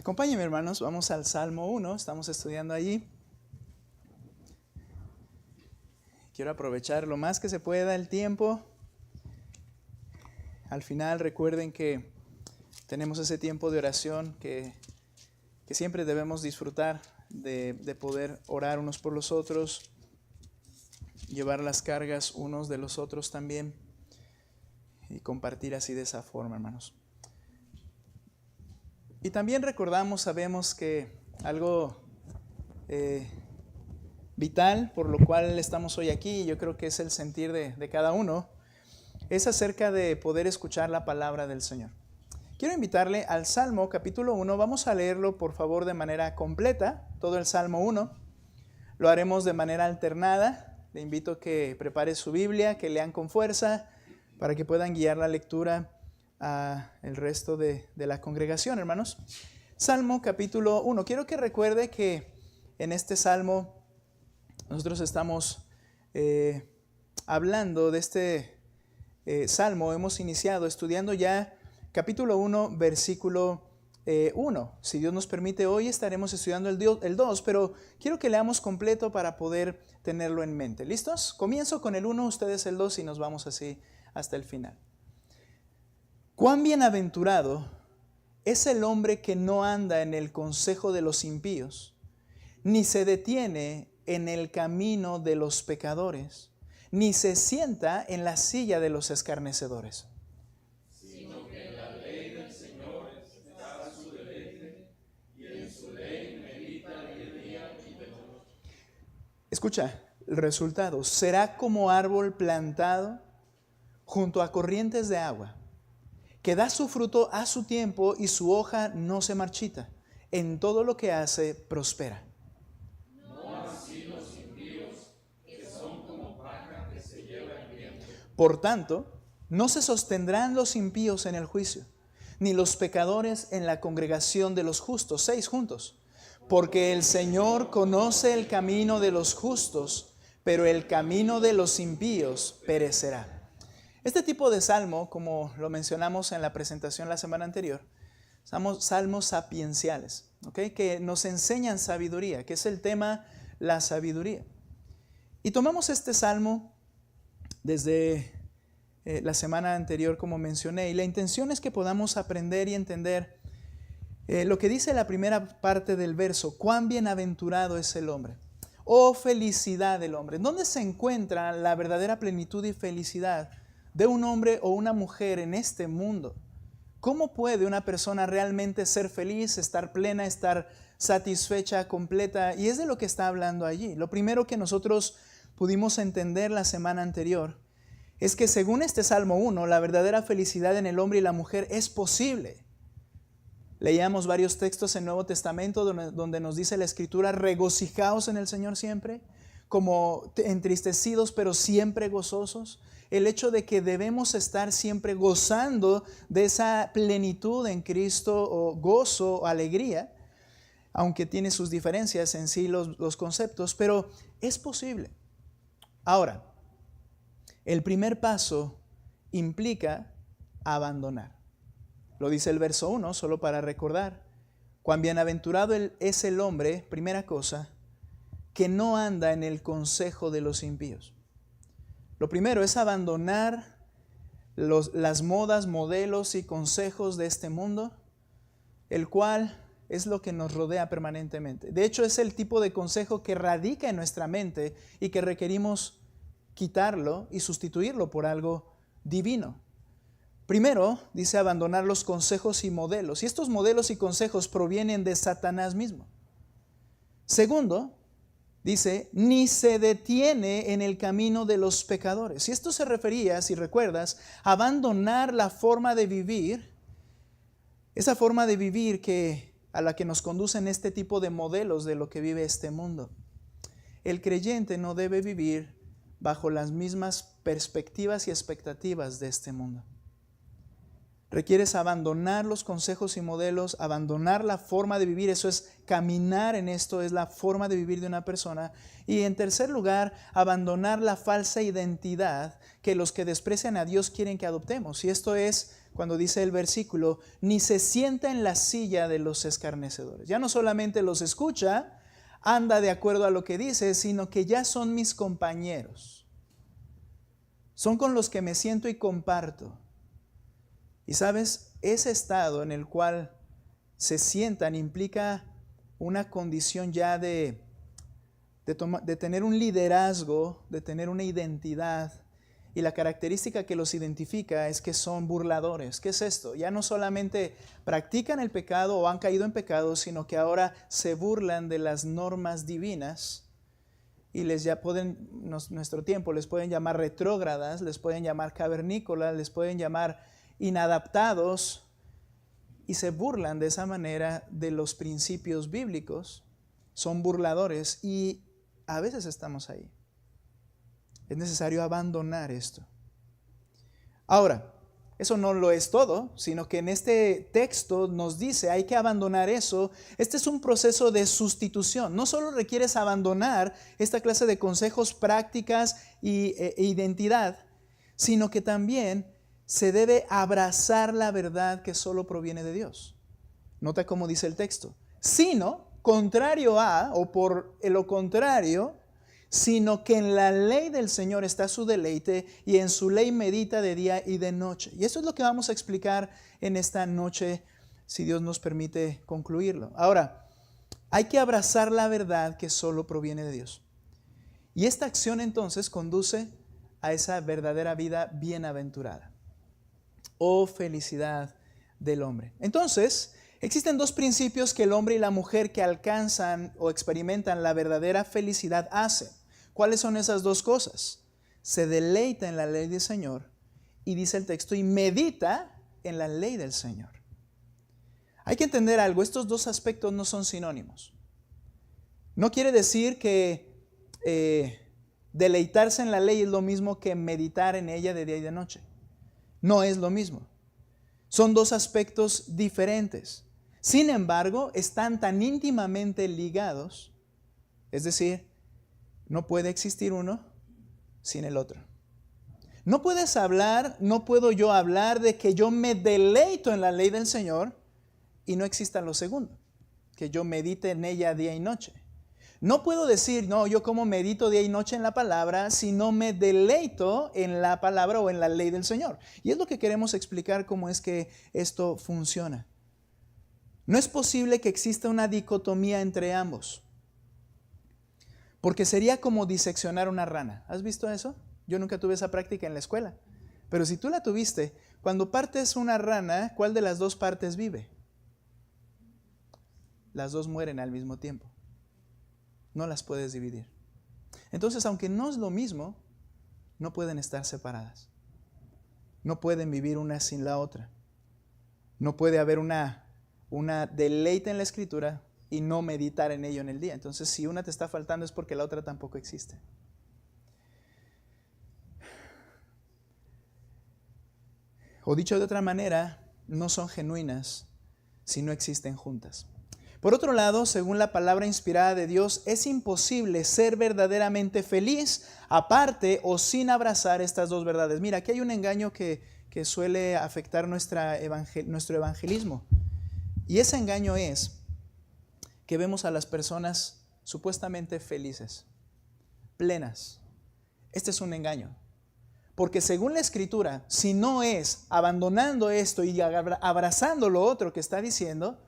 Acompáñenme, hermanos, vamos al Salmo 1, estamos estudiando allí. Quiero aprovechar lo más que se pueda el tiempo. Al final recuerden que tenemos ese tiempo de oración que siempre debemos disfrutar de poder orar unos por los otros, llevar las cargas unos de los otros también y compartir así de esa forma, hermanos. Y también sabemos que algo vital por lo cual estamos hoy aquí, y yo creo que es el sentir de cada uno, es acerca de poder escuchar la palabra del Señor. Quiero invitarle al Salmo capítulo 1, vamos a leerlo por favor de manera completa, todo el Salmo 1, lo haremos de manera alternada, le invito a que prepare su Biblia, que lean con fuerza, para que puedan guiar la lectura a el resto de la congregación, hermanos. Salmo capítulo 1. Quiero que recuerde que en este salmo nosotros estamos hablando de este salmo. Hemos iniciado estudiando ya capítulo 1, versículo 1. Si Dios nos permite, hoy estaremos estudiando el 2, pero quiero que leamos completo para poder tenerlo en mente. ¿Listos? Comienzo con el 1, ustedes el 2 y nos vamos así hasta el final. Cuán bienaventurado es el hombre que no anda en el consejo de los impíos, ni se detiene en el camino de los pecadores, ni se sienta en la silla de los escarnecedores. Sino que en la ley del Señor está su deleite, y en su ley medita de día y de noche. Escucha el resultado. Será como árbol plantado junto a corrientes de agua, que da su fruto a su tiempo y su hoja no se marchita. En todo lo que hace, prospera. No así los impíos, que son como paja que se lleva el viento. Por tanto, no se sostendrán los impíos en el juicio, ni los pecadores en la congregación de los justos. 6 juntos. Porque el Señor conoce el camino de los justos, pero el camino de los impíos perecerá. Este tipo de salmo, como lo mencionamos en la presentación la semana anterior, somos salmos sapienciales, ¿okay? Que nos enseñan sabiduría, que es el tema, la sabiduría. Y tomamos este salmo desde la semana anterior, como mencioné, y la intención es que podamos aprender y entender lo que dice la primera parte del verso: cuán bienaventurado es el hombre. Oh, felicidad del hombre. ¿Dónde se encuentra la verdadera plenitud y felicidad de un hombre o una mujer en este mundo? ¿Cómo puede una persona realmente ser feliz, estar plena, estar satisfecha, completa? Y es de lo que está hablando allí. Lo primero que nosotros pudimos entender la semana anterior es que según este Salmo 1, la verdadera felicidad en el hombre y la mujer es posible. Leíamos varios textos en el Nuevo Testamento donde nos dice la Escritura: regocijaos en el Señor siempre, como entristecidos pero siempre gozosos. El hecho de que debemos estar siempre gozando de esa plenitud en Cristo, o gozo, o alegría, aunque tiene sus diferencias en sí los conceptos, pero es posible. Ahora, el primer paso implica abandonar. Lo dice el verso 1, solo para recordar. Cuán bienaventurado es el hombre, primera cosa, que no anda en el consejo de los impíos. Lo primero es abandonar las modas, modelos y consejos de este mundo, el cual es lo que nos rodea permanentemente. De hecho, es el tipo de consejo que radica en nuestra mente y que requerimos quitarlo y sustituirlo por algo divino. Primero, dice abandonar los consejos y modelos. Y estos modelos y consejos provienen de Satanás mismo. Segundo, dice, ni se detiene en el camino de los pecadores. Y esto se refería, si recuerdas, a abandonar la forma de vivir, esa forma de vivir a la que nos conducen este tipo de modelos de lo que vive este mundo. El creyente no debe vivir bajo las mismas perspectivas y expectativas de este mundo. Requieres abandonar los consejos y modelos, abandonar la forma de vivir. Eso es caminar en esto, es la forma de vivir de una persona. Y en tercer lugar, abandonar la falsa identidad que los que desprecian a Dios quieren que adoptemos. Y esto es cuando dice el versículo, ni se sienta en la silla de los escarnecedores. Ya no solamente los escucha, anda de acuerdo a lo que dice, sino que ya son mis compañeros. Son con los que me siento y comparto. Y sabes, ese estado en el cual se sientan implica una condición ya de tener un liderazgo, de tener una identidad. Y la característica que los identifica es que son burladores. ¿Qué es esto? Ya no solamente practican el pecado o han caído en pecado, sino que ahora se burlan de las normas divinas y nuestro tiempo les pueden llamar retrógradas, les pueden llamar cavernícolas, les pueden llamar inadaptados y se burlan de esa manera de los principios bíblicos. Son burladores y a veces estamos ahí. Es necesario abandonar esto. Ahora, eso no lo es todo, sino que en este texto nos dice hay que abandonar eso. Este es un proceso de sustitución. No solo requieres abandonar esta clase de consejos, prácticas e identidad, sino que también se debe abrazar la verdad que solo proviene de Dios. Nota cómo dice el texto. Sino, contrario a, o por lo contrario, sino que en la ley del Señor está su deleite y en su ley medita de día y de noche. Y eso es lo que vamos a explicar en esta noche, si Dios nos permite concluirlo. Ahora, hay que abrazar la verdad que solo proviene de Dios. Y esta acción entonces conduce a esa verdadera vida bienaventurada. Oh, felicidad del hombre. Entonces, existen dos principios que el hombre y la mujer que alcanzan o experimentan la verdadera felicidad hacen. ¿Cuáles son esas dos cosas? Se deleita en la ley del Señor y dice el texto, y medita en la ley del Señor. Hay que entender algo, estos dos aspectos no son sinónimos. No quiere decir que deleitarse en la ley es lo mismo que meditar en ella de día y de noche. No es lo mismo. Son dos aspectos diferentes. Sin embargo, están tan íntimamente ligados, es decir, no puede existir uno sin el otro. No puedo yo hablar de que yo me deleito en la ley del Señor y no exista lo segundo, que yo medite en ella día y noche. No puedo decir, no, yo como medito día y noche en la palabra si no me deleito en la palabra o en la ley del Señor. Y es lo que queremos explicar cómo es que esto funciona. No es posible que exista una dicotomía entre ambos, porque sería como diseccionar una rana. ¿Has visto eso? Yo nunca tuve esa práctica en la escuela, pero si tú la tuviste, cuando partes una rana, ¿cuál de las dos partes vive? Las dos mueren al mismo tiempo. No las puedes dividir. Entonces, aunque no es lo mismo, no pueden estar separadas. No pueden vivir una sin la otra. No puede haber una deleite en la Escritura y no meditar en ello en el día. Entonces, si una te está faltando es porque la otra tampoco existe. O dicho de otra manera, no son genuinas si no existen juntas. Por otro lado, según la palabra inspirada de Dios, es imposible ser verdaderamente feliz aparte o sin abrazar estas dos verdades. Mira, aquí hay un engaño que suele afectar nuestro evangelismo. Y ese engaño es que vemos a las personas supuestamente felices, plenas. Este es un engaño. Porque según la Escritura, si no es abandonando esto y abrazando lo otro que está diciendo,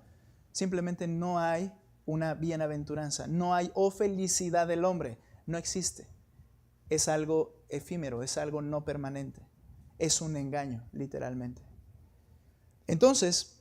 simplemente no hay una bienaventuranza, no hay felicidad del hombre, no existe. Es algo efímero, es algo no permanente, es un engaño, literalmente. Entonces,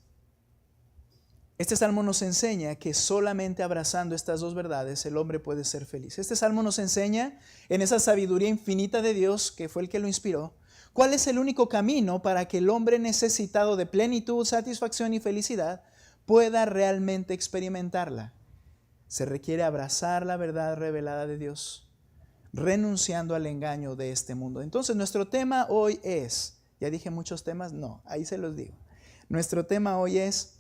este salmo nos enseña que solamente abrazando estas dos verdades el hombre puede ser feliz. Este salmo nos enseña en esa sabiduría infinita de Dios, que fue el que lo inspiró, cuál es el único camino para que el hombre necesitado de plenitud, satisfacción y felicidad pueda realmente experimentarla. Se requiere abrazar la verdad revelada de Dios, renunciando al engaño de este mundo. Entonces, nuestro tema hoy es, ya dije muchos temas, no, ahí se los digo. Nuestro tema hoy es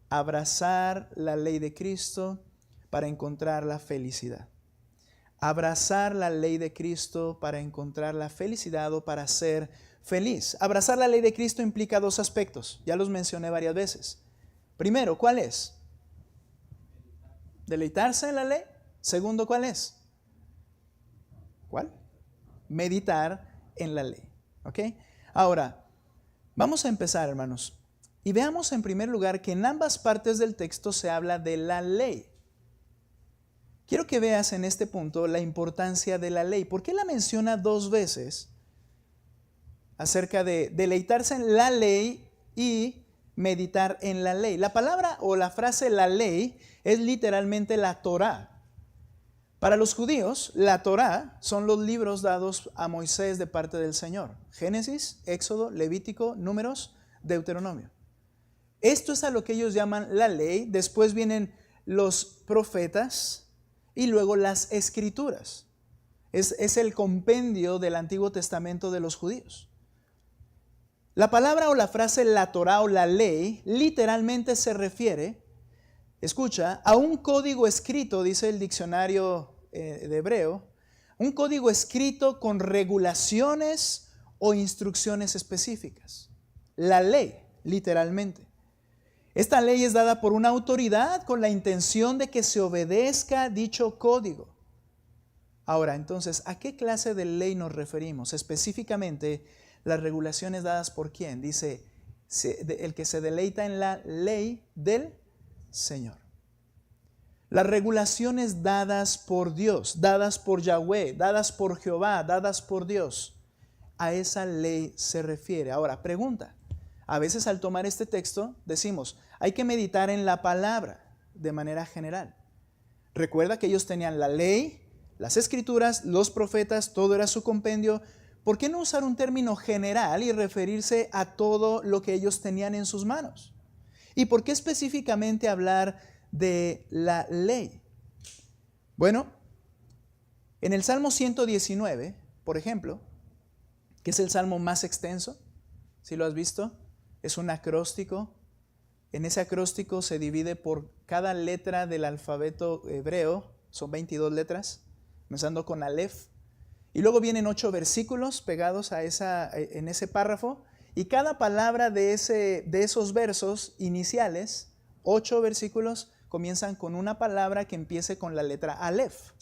abrazar la ley de Cristo para encontrar la felicidad. Abrazar la ley de Cristo para encontrar la felicidad o para ser feliz. Abrazar la ley de Cristo implica dos aspectos, ya los mencioné varias veces. Primero, ¿cuál es? Deleitarse en la ley. Segundo, ¿cuál es? ¿Cuál? Meditar en la ley. ¿Ok? Ahora, vamos a empezar, hermanos. Y veamos en primer lugar que en ambas partes del texto se habla de la ley. Quiero que veas en este punto la importancia de la ley. ¿Por qué la menciona dos veces acerca de deleitarse en la ley y meditar en la ley? La palabra o la frase la ley es literalmente la Torá. Para los judíos, la Torá son los libros dados a Moisés de parte del Señor. Génesis, Éxodo, Levítico, Números, Deuteronomio. Esto es a lo que ellos llaman la ley. Después vienen los profetas y luego las escrituras. Es el compendio del Antiguo Testamento de los judíos. La palabra o la frase la Torá o la ley literalmente se refiere, escucha, a un código escrito, dice el diccionario de hebreo, un código escrito con regulaciones o instrucciones específicas. La ley, literalmente. Esta ley es dada por una autoridad con la intención de que se obedezca dicho código. Ahora, entonces, ¿a qué clase de ley nos referimos? Específicamente, las regulaciones dadas por quién. Dice, el que se deleita en la ley del Señor. Las regulaciones dadas por Dios, dadas por Yahweh, dadas por Jehová, dadas por Dios. A esa ley se refiere. Ahora, pregunta. A veces al tomar este texto decimos, hay que meditar en la palabra de manera general. Recuerda que ellos tenían la ley, las escrituras, los profetas, todo era su compendio. ¿Por qué no usar un término general y referirse a todo lo que ellos tenían en sus manos? ¿Y por qué específicamente hablar de la ley? Bueno, en el Salmo 119, por ejemplo, que es el salmo más extenso, ¿sí lo has visto? Es un acróstico. En ese acróstico se divide por cada letra del alfabeto hebreo, son 22 letras, comenzando con Aleph. Y luego vienen 8 versículos pegados en ese párrafo. Y cada palabra de esos versos iniciales, 8 versículos, comienzan con una palabra que empiece con la letra Aleph.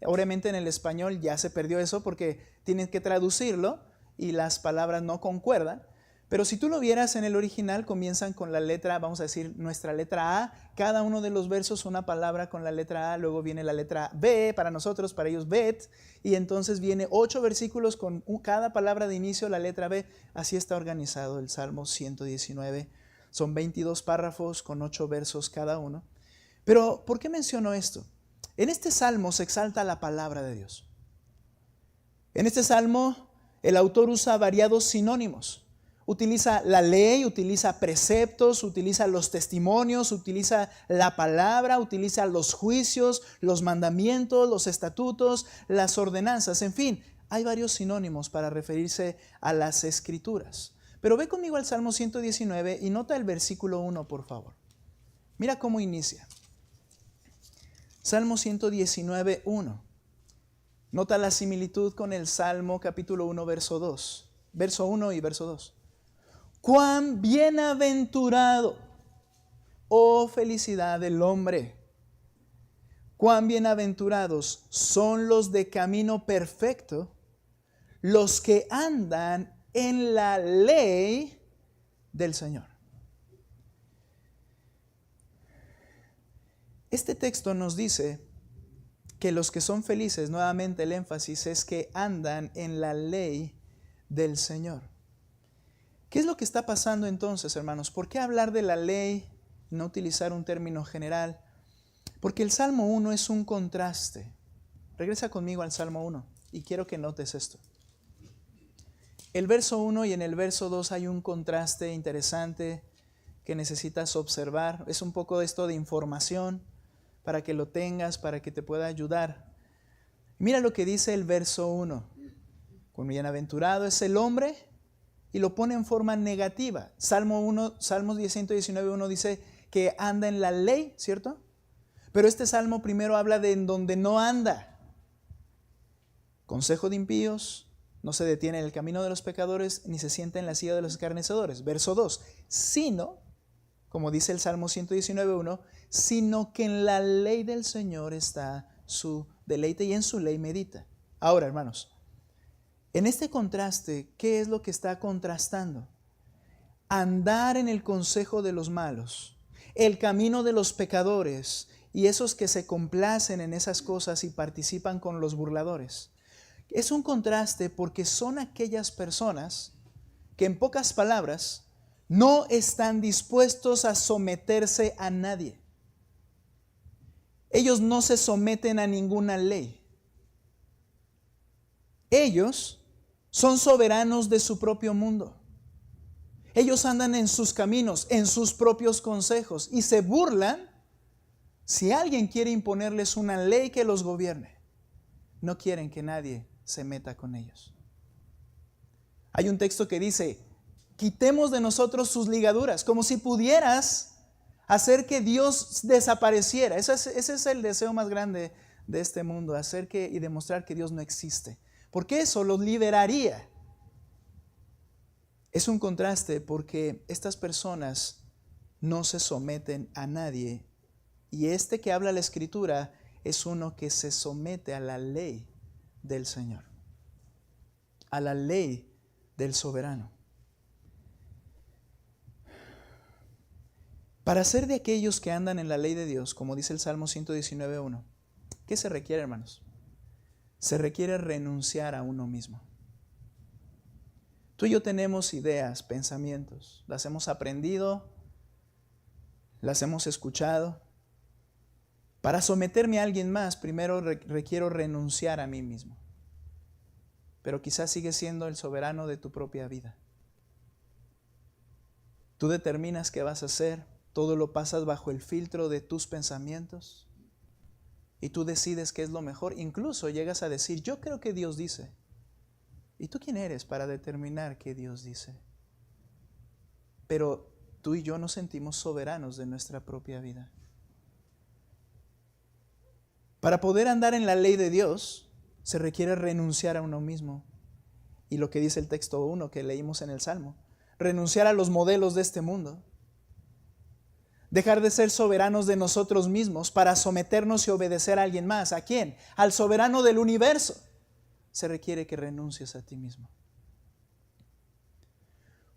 Obviamente en el español ya se perdió eso porque tienen que traducirlo y las palabras no concuerdan. Pero si tú lo vieras en el original, comienzan con la letra, vamos a decir, nuestra letra A. Cada uno de los versos una palabra con la letra A, luego viene la letra B para nosotros, para ellos Bet, y entonces viene 8 versículos con cada palabra de inicio, la letra B. Así está organizado el Salmo 119. Son 22 párrafos con 8 versos cada uno. Pero, ¿por qué menciono esto? En este Salmo se exalta la palabra de Dios. En este Salmo el autor usa variados sinónimos. Utiliza la ley, utiliza preceptos, utiliza los testimonios, utiliza la palabra, utiliza los juicios, los mandamientos, los estatutos, las ordenanzas. En fin, hay varios sinónimos para referirse a las escrituras. Pero ve conmigo al Salmo 119 y nota el versículo 1, por favor. Mira cómo inicia. Salmo 119, 1. Nota la similitud con el Salmo capítulo 1, verso 2. Verso 1 y verso 2. Cuán bienaventurado, oh felicidad del hombre. Cuán bienaventurados son los de camino perfecto, los que andan en la ley del Señor. Este texto nos dice que los que son felices, nuevamente el énfasis es que andan en la ley del Señor. ¿Qué es lo que está pasando entonces, hermanos? ¿Por qué hablar de la ley y no utilizar un término general? Porque el Salmo 1 es un contraste. Regresa conmigo al Salmo 1 y quiero que notes esto. El verso 1 y en el verso 2 hay un contraste interesante que necesitas observar. Es un poco esto de información para que lo tengas, para que te pueda ayudar. Mira lo que dice el verso 1. Cuán bienaventurado es el hombre, y lo pone en forma negativa. Salmos 119:1 dice que anda en la ley, ¿cierto? Pero este salmo primero habla de en donde no anda. Consejo de impíos, no se detiene en el camino de los pecadores, ni se sienta en la silla de los escarnecedores. Verso 2, sino, como dice el Salmo 119:1, sino que en la ley del Señor está su deleite y en su ley medita. Ahora, hermanos, en este contraste, ¿qué es lo que está contrastando? Andar en el consejo de los malos, el camino de los pecadores y esos que se complacen en esas cosas y participan con los burladores. Es un contraste porque son aquellas personas que, en pocas palabras, no están dispuestos a someterse a nadie. Ellos no se someten a ninguna ley. Ellos son soberanos de su propio mundo. Ellos andan en sus caminos, en sus propios consejos y se burlan si alguien quiere imponerles una ley que los gobierne. No quieren que nadie se meta con ellos. Hay un texto que dice, quitemos de nosotros sus ligaduras, como si pudieras hacer que Dios desapareciera. Ese es el deseo más grande de este mundo, hacer y demostrar que Dios no existe, porque eso los liberaría. Es un contraste porque estas personas no se someten a nadie y este que habla la Escritura es uno que se somete a la ley del Señor, a la ley del soberano. Para ser de aquellos que andan en la ley de Dios, como dice el Salmo 119:1, ¿qué se requiere, hermanos? Se requiere renunciar a uno mismo. Tú y yo tenemos ideas, pensamientos, las hemos aprendido, las hemos escuchado. Para someterme a alguien más, primero requiero renunciar a mí mismo. Pero quizás sigues siendo el soberano de tu propia vida. Tú determinas qué vas a hacer, todo lo pasas bajo el filtro de tus pensamientos y tú decides qué es lo mejor. Incluso llegas a decir, yo creo que Dios dice. ¿Y tú quién eres para determinar qué Dios dice? Pero tú y yo nos sentimos soberanos de nuestra propia vida. Para poder andar en la ley de Dios, se requiere renunciar a uno mismo. Y lo que dice el texto 1 que leímos en el Salmo, renunciar a los modelos de este mundo. Dejar de ser soberanos de nosotros mismos para someternos y obedecer a alguien más. ¿A quién? Al soberano del universo. Se requiere que renuncies a ti mismo.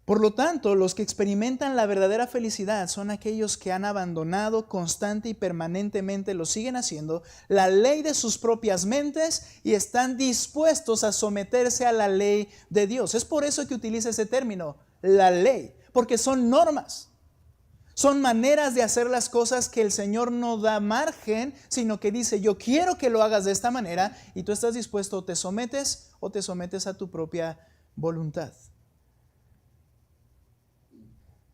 Por lo tanto, los que experimentan la verdadera felicidad son aquellos que han abandonado constante y permanentemente, lo siguen haciendo, la ley de sus propias mentes y están dispuestos a someterse a la ley de Dios. Es por eso que utiliza ese término, la ley, porque son normas. Son maneras de hacer las cosas que el Señor no da margen, sino que dice, yo quiero que lo hagas de esta manera, y tú estás dispuesto, o te sometes a tu propia voluntad.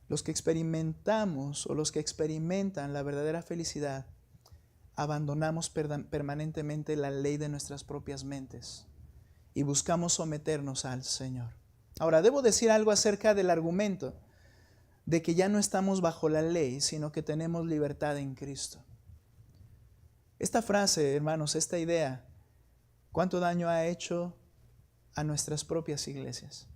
Los que experimentamos o los que experimentan la verdadera felicidad, abandonamos permanentemente la ley de nuestras propias mentes y buscamos someternos al Señor. Ahora, debo decir algo acerca del argumento de que ya no estamos bajo la ley, sino que tenemos libertad en Cristo. Esta frase, hermanos, esta idea, ¿cuánto daño ha hecho a nuestras propias iglesias?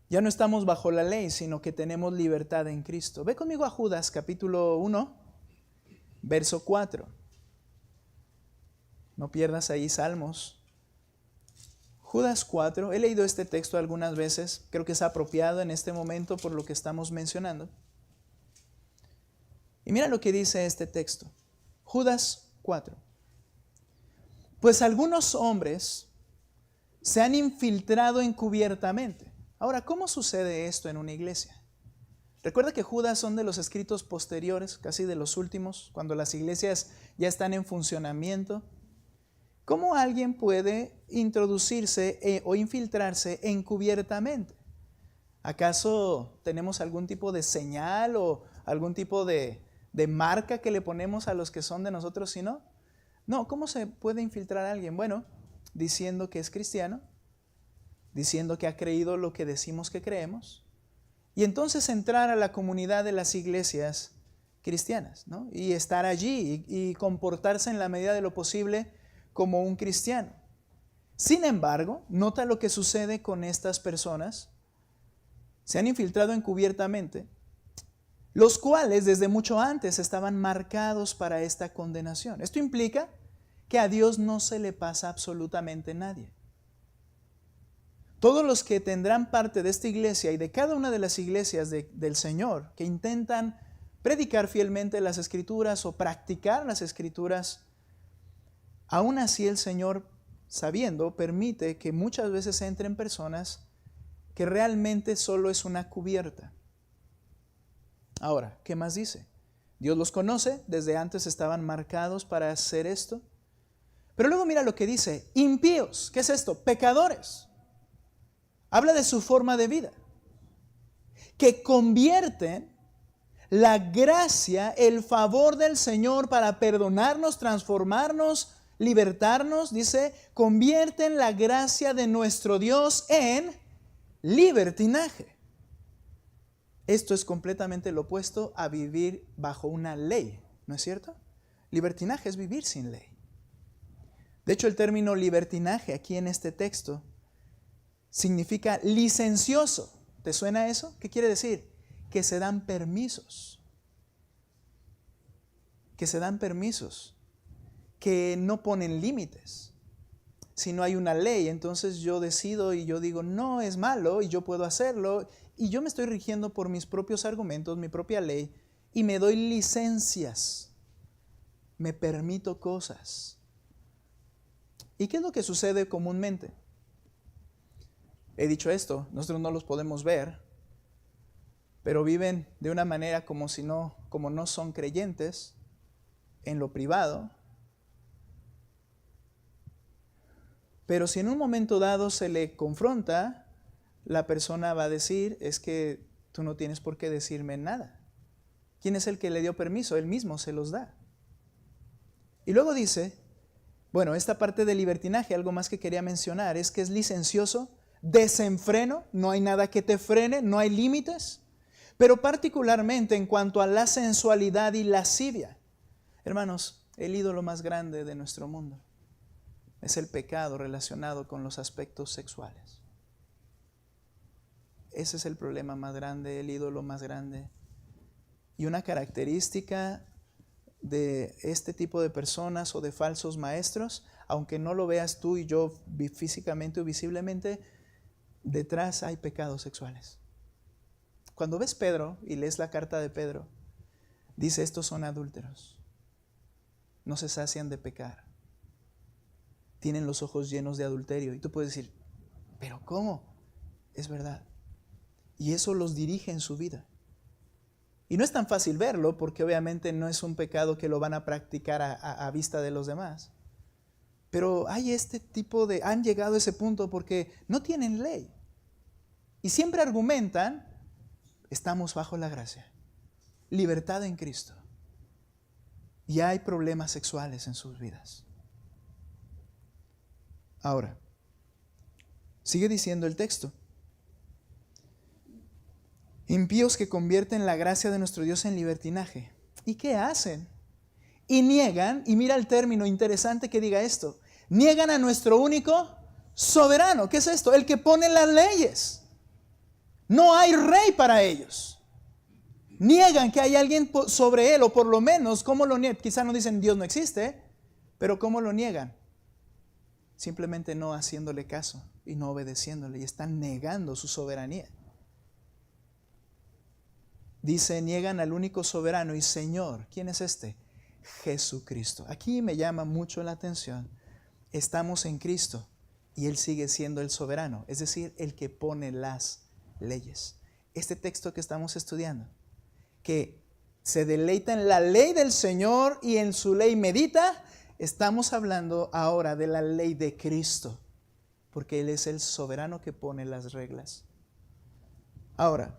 Ya no estamos bajo la ley, sino que tenemos libertad en Cristo. Ve conmigo a Judas capítulo 1, verso 4. No pierdas ahí Salmos. Judas 4, he leído este texto algunas veces, creo que es apropiado en este momento por lo que estamos mencionando. Y mira lo que dice este texto. Judas 4. Pues algunos hombres se han infiltrado encubiertamente. Ahora, ¿cómo sucede esto en una iglesia? Recuerda que Judas son de los escritos posteriores, casi de los últimos, cuando las iglesias ya están en funcionamiento. ¿Cómo alguien puede introducirse o infiltrarse encubiertamente? ¿Acaso tenemos algún tipo de señal o algún tipo de marca que le ponemos a los que son de nosotros? Si no, ¿cómo se puede infiltrar a alguien? Bueno, diciendo que es cristiano, diciendo que ha creído lo que decimos que creemos, y entonces entrar a la comunidad de las iglesias cristianas, ¿no? Y estar allí y comportarse en la medida de lo posible como un cristiano. Sin embargo, nota lo que sucede con estas personas. Se han infiltrado encubiertamente, los cuales desde mucho antes estaban marcados para esta condenación. Esto implica que a Dios no se le pasa absolutamente nadie. Todos los que tendrán parte de esta iglesia y de cada una de las iglesias del Señor, que intentan predicar fielmente las Escrituras o practicar las Escrituras, aún así el Señor, sabiendo, permite que muchas veces entren personas que realmente solo es una cubierta. Ahora, ¿qué más dice? Dios los conoce, desde antes estaban marcados para hacer esto. Pero luego mira lo que dice, impíos. ¿Qué es esto? Pecadores. Habla de su forma de vida, que convierten la gracia, el favor del Señor para perdonarnos, transformarnos, libertarnos. Dice, convierten la gracia de nuestro Dios en libertinaje. Esto es completamente lo opuesto a vivir bajo una ley, ¿no es cierto? Libertinaje es vivir sin ley. De hecho, el término libertinaje aquí en este texto significa licencioso. ¿Te suena eso? ¿Qué quiere decir? Que se dan permisos. Que se dan permisos. Que no ponen límites. Si no hay una ley, entonces yo decido y yo digo, no, es malo y yo puedo hacerlo. Y yo me estoy rigiendo por mis propios argumentos, mi propia ley, y me doy licencias. Me permito cosas. ¿Y qué es lo que sucede comúnmente? He dicho esto, nosotros no los podemos ver, pero viven de una manera como no son creyentes en lo privado. Pero si en un momento dado se le confronta, la persona va a decir, es que tú no tienes por qué decirme nada. ¿Quién es el que le dio permiso? Él mismo se los da. Y luego dice, bueno, esta parte del libertinaje, algo más que quería mencionar, es que es licencioso, desenfreno, no hay nada que te frene, no hay límites, pero particularmente en cuanto a la sensualidad y lascivia. Hermanos, el ídolo más grande de nuestro mundo es el pecado relacionado con los aspectos sexuales. Ese es el problema más grande, el ídolo más grande. Y una característica de este tipo de personas o de falsos maestros, aunque no lo veas tú y yo físicamente o visiblemente, detrás hay pecados sexuales. Cuando ves Pedro y lees la carta de Pedro, dice, estos son adúlteros, no se sacian de pecar, tienen los ojos llenos de adulterio. Y tú puedes decir, ¿pero cómo? Es verdad. Y eso los dirige en su vida. Y no es tan fácil verlo porque obviamente no es un pecado que lo van a practicar a vista de los demás. Pero hay este tipo han llegado a ese punto porque no tienen ley. Y siempre argumentan, estamos bajo la gracia, libertad en Cristo. Y hay problemas sexuales en sus vidas. Ahora, sigue diciendo el texto. Impíos que convierten la gracia de nuestro Dios en libertinaje. ¿Y qué hacen? Y niegan, y mira el término interesante que diga esto, niegan a nuestro único soberano. ¿Qué es esto? El que pone las leyes. No hay rey para ellos. Niegan que hay alguien sobre él, o por lo menos, ¿cómo lo niegan? Quizá no dicen Dios no existe, pero ¿cómo lo niegan? Simplemente no haciéndole caso y no obedeciéndole, y están negando su soberanía. Dice, niegan al único soberano y Señor. ¿Quién es este? Jesucristo. Aquí me llama mucho la atención. Estamos en Cristo y Él sigue siendo el soberano, es decir, el que pone las leyes. Este texto que estamos estudiando, que se deleita en la ley del Señor y en su ley medita, estamos hablando ahora de la ley de Cristo, porque Él es el soberano que pone las reglas. Ahora,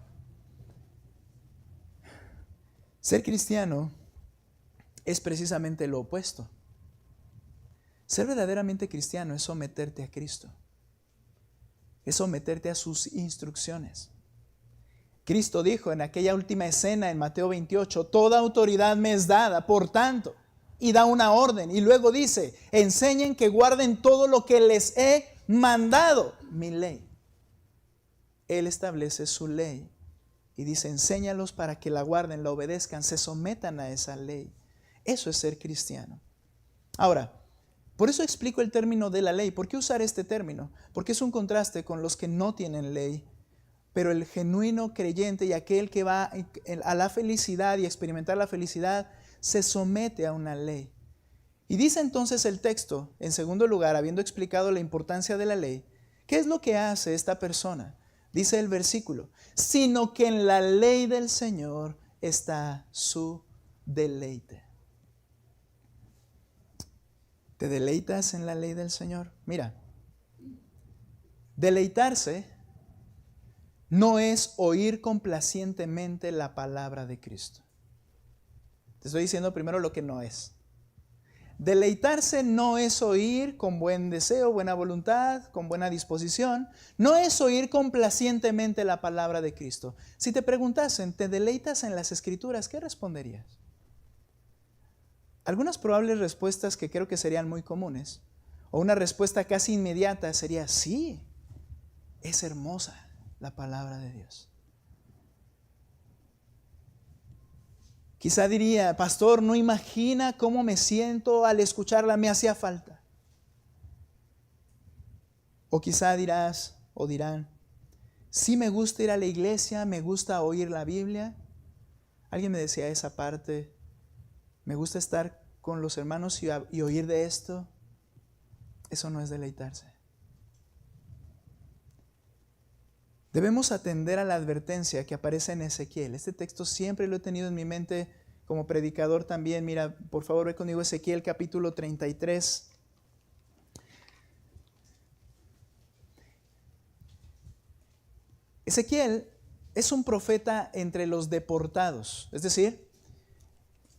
ser cristiano es precisamente lo opuesto. Ser verdaderamente cristiano es someterte a Cristo. Es someterte a sus instrucciones. Cristo dijo en aquella última escena en Mateo 28, toda autoridad me es dada, por tanto, y da una orden. Y luego dice, enseñen que guarden todo lo que les he mandado, mi ley. Él establece su ley y dice, enséñalos para que la guarden, la obedezcan, se sometan a esa ley. Eso es ser cristiano. Ahora, por eso explico el término de la ley. ¿Por qué usar este término? Porque es un contraste con los que no tienen ley. Pero el genuino creyente y aquel que va a la felicidad y experimentar la felicidad se somete a una ley. Y dice entonces el texto, en segundo lugar, habiendo explicado la importancia de la ley, ¿qué es lo que hace esta persona? Dice el versículo, sino que en la ley del Señor está su deleite. ¿Te deleitas en la ley del Señor? Mira, deleitarse no es oír complacientemente la palabra de Cristo. Te estoy diciendo primero lo que no es. Deleitarse no es oír con buen deseo, buena voluntad, con buena disposición. No es oír complacientemente la palabra de Cristo. Si te preguntasen, ¿te deleitas en las Escrituras? ¿Qué responderías? Algunas probables respuestas que creo que serían muy comunes, o una respuesta casi inmediata sería, sí, es hermosa la palabra de Dios. Quizá diría, pastor, no imagina cómo me siento al escucharla, me hacía falta. O quizá dirás o dirán, sí me gusta ir a la iglesia, me gusta oír la Biblia. Alguien me decía esa parte, me gusta estar con los hermanos y oír de esto. Eso no es deleitarse. Debemos atender a la advertencia que aparece en Ezequiel. Este texto siempre lo he tenido en mi mente como predicador también. Mira, por favor, ve conmigo Ezequiel capítulo 33. Ezequiel es un profeta entre los deportados. Es decir,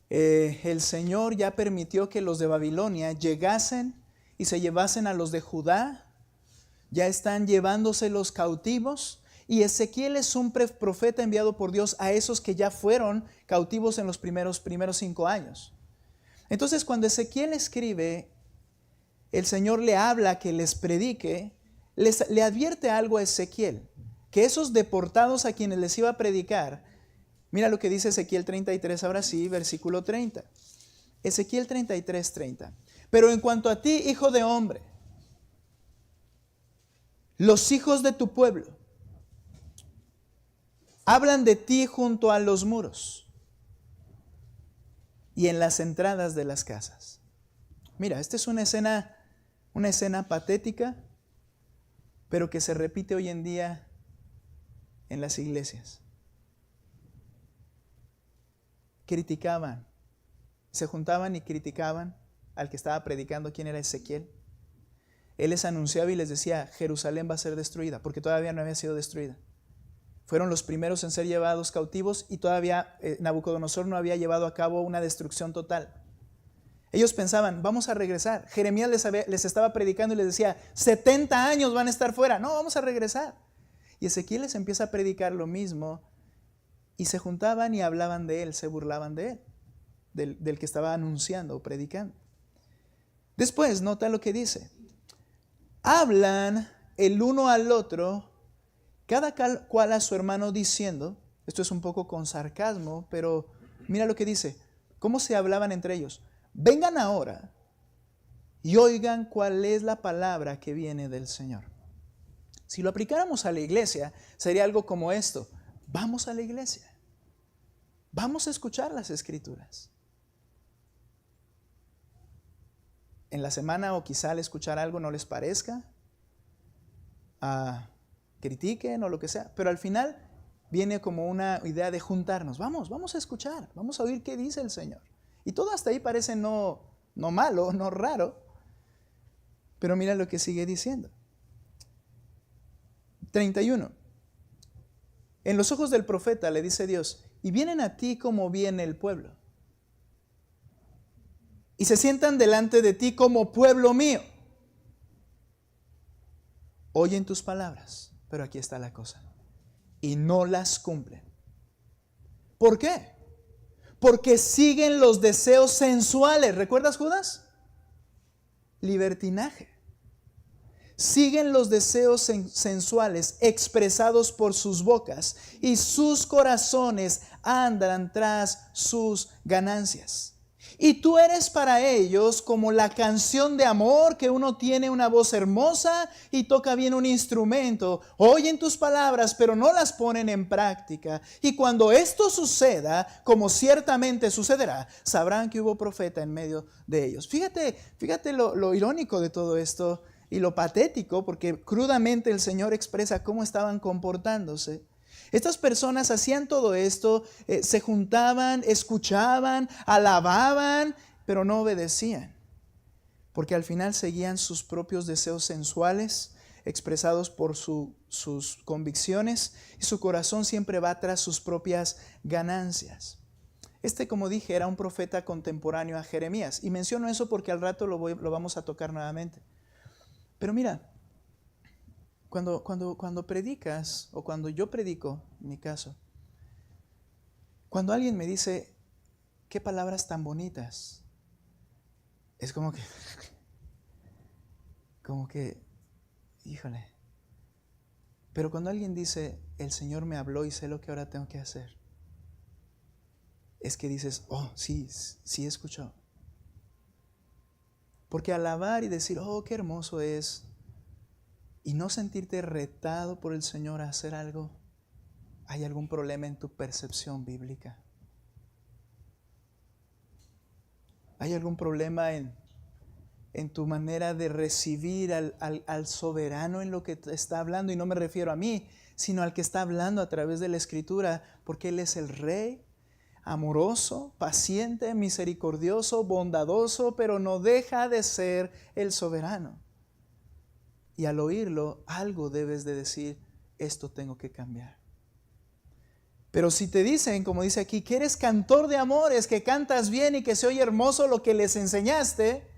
el Señor ya permitió que los de Babilonia llegasen y se llevasen a los de Judá. Ya están llevándose los cautivos. Y Ezequiel es un profeta enviado por Dios a esos que ya fueron cautivos en los primeros 5 años. Entonces, cuando Ezequiel escribe, el Señor le habla que les predique, le advierte algo a Ezequiel, que esos deportados a quienes les iba a predicar, mira lo que dice Ezequiel 33, ahora sí, versículo 30. Ezequiel 33, 30. Pero en cuanto a ti, hijo de hombre, los hijos de tu pueblo hablan de ti junto a los muros y en las entradas de las casas. Mira, esta es una escena patética, pero que se repite hoy en día en las iglesias. Criticaban, se juntaban y criticaban al que estaba predicando, quién era Ezequiel. Él les anunciaba y les decía, Jerusalén va a ser destruida, porque todavía no había sido destruida. Fueron los primeros en ser llevados cautivos y todavía Nabucodonosor no había llevado a cabo una destrucción total. Ellos pensaban, vamos a regresar. Jeremías les estaba predicando y les decía, 70 años van a estar fuera. No, vamos a regresar. Y Ezequiel les empieza a predicar lo mismo y se juntaban y hablaban de él, se burlaban de él, del que estaba anunciando o predicando. Después, nota lo que dice. Hablan el uno al otro, cada cual a su hermano diciendo, esto es un poco con sarcasmo, pero mira lo que dice, cómo se hablaban entre ellos. Vengan ahora y oigan cuál es la palabra que viene del Señor. Si lo aplicáramos a la iglesia, sería algo como esto. Vamos a la iglesia. Vamos a escuchar las Escrituras. En la semana o quizá al escuchar algo no les parezca, critiquen o lo que sea, pero al final viene como una idea de juntarnos. Vamos a escuchar, vamos a oír qué dice el Señor. Y todo hasta ahí parece no malo, no raro, pero mira lo que sigue diciendo. 31. En los ojos del profeta le dice Dios, y vienen a ti como viene el pueblo, y se sientan delante de ti como pueblo mío. Oyen tus palabras, pero aquí está la cosa, y no las cumplen. ¿Por qué? porque siguen los deseos sensuales. ¿Recuerdas, Judas? Libertinaje. Siguen los deseos sensuales expresados por sus bocas y sus corazones andan tras sus ganancias. Y tú eres para ellos como la canción de amor, que uno tiene una voz hermosa y toca bien un instrumento. Oyen tus palabras, pero no las ponen en práctica. Y cuando esto suceda, como ciertamente sucederá, sabrán que hubo profeta en medio de ellos. Fíjate lo irónico de todo esto y lo patético, porque crudamente el Señor expresa cómo estaban comportándose. Estas personas hacían todo esto, se juntaban, escuchaban, alababan, pero no obedecían, porque al final seguían sus propios deseos sensuales expresados por sus convicciones, y su corazón siempre va tras sus propias ganancias. Como dije, era un profeta contemporáneo a Jeremías, y menciono eso porque al rato lo vamos a tocar nuevamente. Pero mira, cuando predicas, o cuando yo predico, en mi caso, cuando alguien me dice, qué palabras tan bonitas, es como que, híjole. Pero cuando alguien dice, el Señor me habló y sé lo que ahora tengo que hacer, es que dices, oh, sí escuchó. Porque alabar y decir, oh, qué hermoso es, y no sentirte retado por el Señor a hacer algo, hay algún problema en tu percepción bíblica. Hay algún problema en tu manera de recibir al soberano en lo que te está hablando. Y no me refiero a mí, sino al que está hablando a través de la Escritura, porque Él es el Rey, amoroso, paciente, misericordioso, bondadoso, pero no deja de ser el soberano. Y al oírlo, algo debes de decir, esto tengo que cambiar. Pero si te dicen, como dice aquí, que eres cantor de amores, que cantas bien y que se oye hermoso lo que les enseñaste,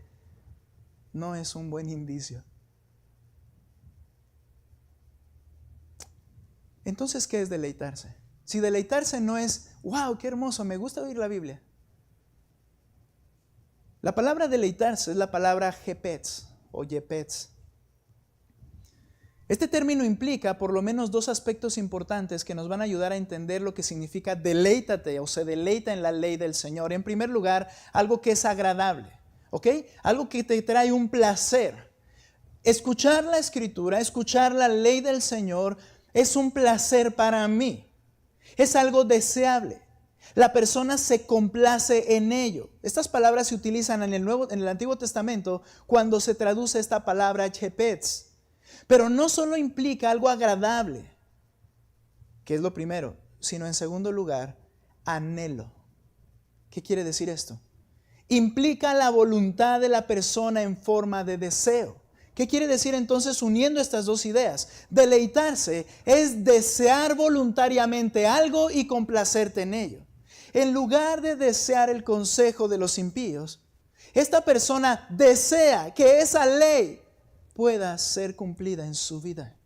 no es un buen indicio. Entonces, ¿qué es deleitarse? Si deleitarse no es, wow, qué hermoso, me gusta oír la Biblia. La palabra deleitarse es la palabra jepetz o yepetz. Este término implica por lo menos dos aspectos importantes que nos van a ayudar a entender lo que significa deleítate o se deleita en la ley del Señor. En primer lugar, algo que es agradable, ¿ok? Algo que te trae un placer. Escuchar la Escritura, escuchar la ley del Señor es un placer para mí. Es algo deseable. La persona se complace en ello. Estas palabras se utilizan en el Antiguo Testamento cuando se traduce esta palabra jepetz. Pero no solo implica algo agradable, que es lo primero, sino en segundo lugar, anhelo. ¿Qué quiere decir esto? Implica la voluntad de la persona en forma de deseo. ¿Qué quiere decir entonces uniendo estas dos ideas? Deleitarse es desear voluntariamente algo y complacerte en ello. En lugar de desear el consejo de los impíos, esta persona desea que esa ley pueda ser cumplida en su vida.